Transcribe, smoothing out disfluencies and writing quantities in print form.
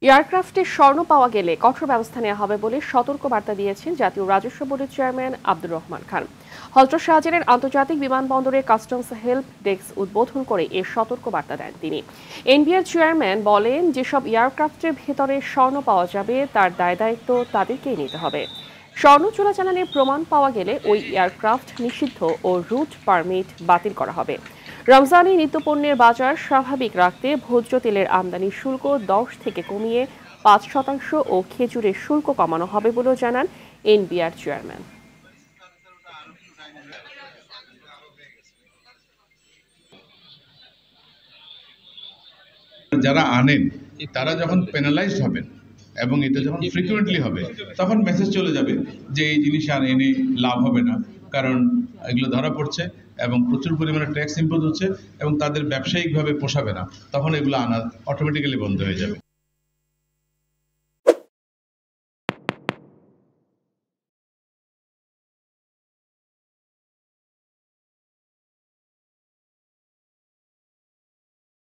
এয়ারক্রাফটে স্বর্ণ পাওয়া গেলে কঠোর ব্যবস্থা নেওয়া হবে বলে সতর্ক বার্তা দিয়েছেন জাতীয় রাজস্ব বোর্ডের চেয়ারম্যান আব্দুর রহমান খান। হযরত শাহজালাল আন্তর্জাতিক বিমানবন্দরে কাস্টমস হেল্প ডেস্ক উদ্বোধন করে এ সতর্ক বার্তা দেন তিনি। এনবিআর চেয়ারম্যান বলেন, যেসব এয়ারক্রাফটের ভেতরে স্বর্ণ পাওয়া যাবে তার দায়-দায়িত্ব তাদেরকেই নিতে হবে। স্বর্ণ চোরাচালানের প্রমাণ পাওয়া গেলে ওই এয়ারক্রাফট নিষিদ্ধ ও রুট পারমিট বাতিল করা হবে। রমজানে নিত্যপণ্যের বাজার স্বাভাবিক রাখতে ভোজ্য তেলের আমদানি শুল্ক 10 থেকে কমিয়ে 5% ও খেজুরের শুল্ক কমানো হবে বলেও জানান এনবিআর চেয়ারম্যান। যারা আনেন তারা যখন পেনালাইজড হবেন এবং এটা যখন ফ্রিকুয়েন্টলি হবে তখন মেসেজ চলে যাবে যে এই জিনিস আর এনে লাভ হবে না, কারণ এগুলো ধরা পড়ছে এবং প্রচুর পরিমাণে ট্যাক্স ইম্পোজ হচ্ছে এবং তাদের ব্যবসায়িকভাবে পোষাবে না, তখন এগুলো আনা অটোমেটিক্যালি বন্ধ হয়ে যাবে।